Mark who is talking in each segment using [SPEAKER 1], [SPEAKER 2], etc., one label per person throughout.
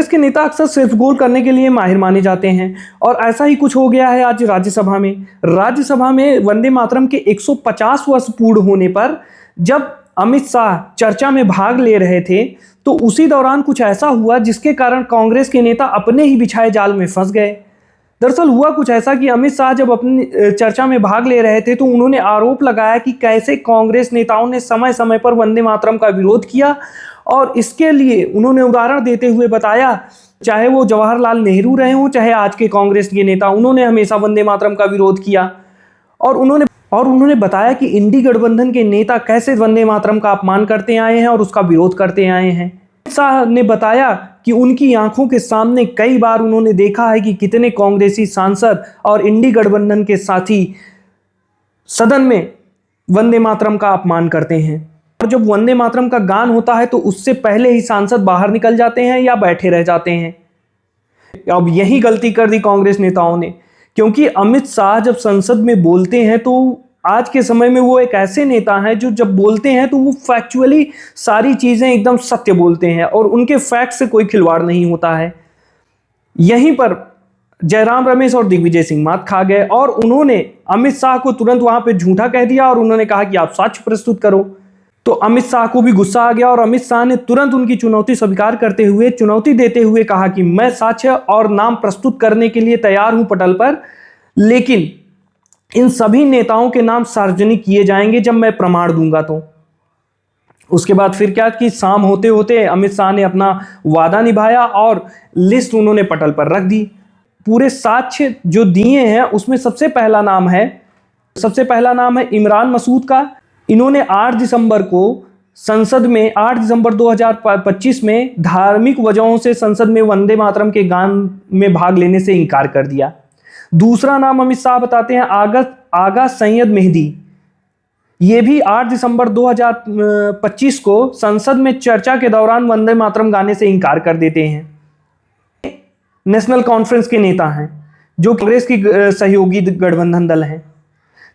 [SPEAKER 1] कांग्रेस के नेता अक्सर सिर्फ गोल करने के लिए माहिर माने जाते हैं और ऐसा ही कुछ हो गया है आज राज्यसभा में। राज्यसभा में वंदे मातरम के 150 वर्ष पूर्ण होने पर जब अमित शाह चर्चा में भाग ले रहे थे तो उसी दौरान कुछ ऐसा हुआ जिसके कारण कांग्रेस के नेता अपने ही बिछाए जाल में फंस गए। दरअसल हुआ कुछ ऐसा कि अमित शाह जब अपनी चर्चा में भाग ले रहे थे तो उन्होंने आरोप लगाया कि कैसे कांग्रेस नेताओं ने समय समय पर वंदे मातरम का विरोध किया और इसके लिए उन्होंने उदाहरण देते हुए बताया, चाहे वो जवाहरलाल नेहरू रहे हों चाहे आज के कांग्रेस के नेता, उन्होंने हमेशा वंदे मातरम का विरोध किया। और उन्होंने बताया कि इंडी गठबंधन के नेता कैसे वंदे मातरम का अपमान करते आए हैं और उसका विरोध करते आए हैं। अमित शाह ने बताया कि उनकी आंखों के सामने कई बार उन्होंने देखा है कि कितने कांग्रेसी सांसद और इंडी गठबंधन के साथी सदन में वंदे मातरम का अपमान करते हैं और जब वंदे मातरम का गान होता है तो उससे पहले ही सांसद बाहर निकल जाते हैं या बैठे रह जाते हैं। अब यही गलती कर दी कांग्रेस नेताओं ने, क्योंकि अमित शाह जब संसद में बोलते हैं तो आज के समय में वो एक ऐसे नेता हैं जो जब बोलते हैं तो वो फैक्चुअली सारी चीजें एकदम सत्य बोलते हैं और उनके फैक्ट से कोई खिलवाड़ नहीं होता है। यहीं पर जयराम रमेश और दिग्विजय सिंह मात खा गए और उन्होंने अमित शाह को तुरंत वहां पे झूठा कह दिया और उन्होंने कहा कि आप साक्ष्य प्रस्तुत करो। तो अमित शाह को भी गुस्सा आ गया और अमित शाह ने तुरंत उनकी चुनौती स्वीकार करते हुए चुनौती देते हुए कहा कि मैं साक्ष्य और नाम प्रस्तुत करने के लिए तैयार हूं पटल पर, लेकिन इन सभी नेताओं के नाम सार्वजनिक किए जाएंगे जब मैं प्रमाण दूंगा। तो उसके बाद फिर क्या कि शाम होते होते अमित शाह ने अपना वादा निभाया और लिस्ट उन्होंने पटल पर रख दी। पूरे साक्ष्य जो दिए हैं उसमें सबसे पहला नाम है इमरान मसूद का। इन्होंने 8 दिसंबर को संसद में 8 दिसंबर 2025 में धार्मिक वजहों से संसद में वंदे मातरम के गान में भाग लेने से इनकार कर दिया। दूसरा नाम अमित शाह बताते हैं आगा सैयद मेहदी। ये भी 8 दिसंबर 2025 को संसद में चर्चा के दौरान वंदे मातरम गाने से इनकार कर देते हैं। नेशनल कॉन्फ्रेंस के नेता हैं जो कांग्रेस की सहयोगी गठबंधन दल है।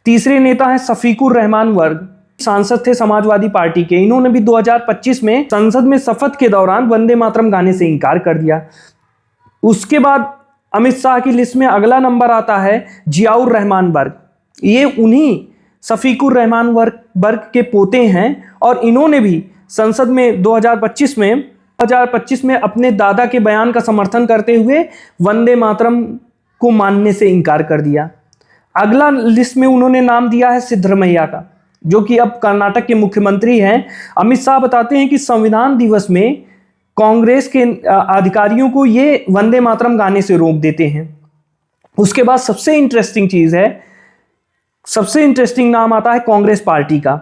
[SPEAKER 1] तीसरे नेता हैं शफीकुर रहमान वर्ग, सांसद थे समाजवादी पार्टी के। इन्होंने भी 2025 में संसद में शपथ के दौरान वंदे मातरम गाने से इनकार कर दिया। उसके बाद अमित शाह की लिस्ट में अगला नंबर आता है जियाउर रहमान वर्ग। ये उन्हीं शफीकुर रहमान वर्ग के पोते हैं और इन्होंने भी संसद में 2025 में अपने दादा के बयान का समर्थन करते हुए वंदे मातरम को मानने से इनकार कर दिया। अगला लिस्ट में उन्होंने नाम दिया है सिद्धरमैया का, जो कि अब कर्नाटक के मुख्यमंत्री हैं। अमित शाह बताते हैं कि संविधान दिवस में कांग्रेस के अधिकारियों को ये वंदे मातरम गाने से रोक देते हैं। उसके बाद सबसे इंटरेस्टिंग नाम आता है कांग्रेस पार्टी का।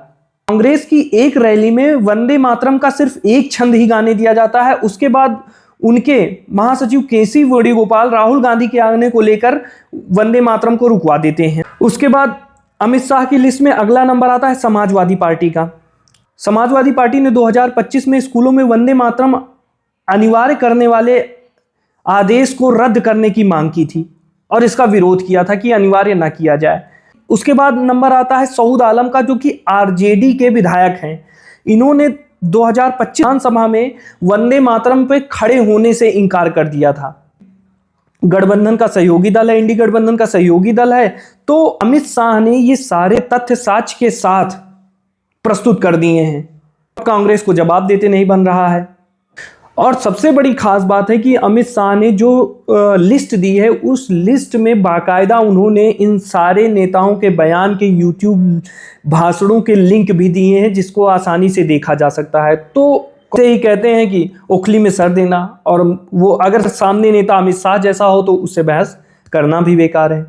[SPEAKER 1] कांग्रेस की एक रैली में वंदे मातरम का सिर्फ एक छंद ही गाने दिया जाता है। उसके बाद उनके महासचिव केसी वेणुगोपाल राहुल गांधी के आने को लेकर वंदे मातरम को रुकवा देते हैं। उसके बाद अमित शाह की लिस्ट में अगला नंबर आता है समाजवादी पार्टी का। समाजवादी पार्टी ने 2025 में स्कूलों में वंदे मातरम अनिवार्य करने वाले आदेश को रद्द करने की मांग की थी और इसका विरोध किया था कि अनिवार्य ना किया जाए। उसके बाद नंबर आता है सऊद आलम का, जो कि आरजेडी के विधायक हैं। इन्होंने 2025 विधानसभा में वंदे मातरम पे खड़े होने से इनकार कर दिया था। गठबंधन का सहयोगी दल है, इंडी गठबंधन का सहयोगी दल है। तो अमित शाह ने ये सारे तथ्य साक्ष्य के साथ प्रस्तुत कर दिए हैं। कांग्रेस को जवाब देते नहीं बन रहा है। और सबसे बड़ी खास बात है कि अमित शाह ने जो लिस्ट दी है उस लिस्ट में बाकायदा उन्होंने इन सारे नेताओं के बयान के यूट्यूब भाषणों के लिंक भी दिए हैं, जिसको आसानी से देखा जा सकता है। तो से ही कहते हैं कि ओखली में सर देना, और वो अगर सामने नेता अमित शाह जैसा हो तो उससे बहस करना भी बेकार है।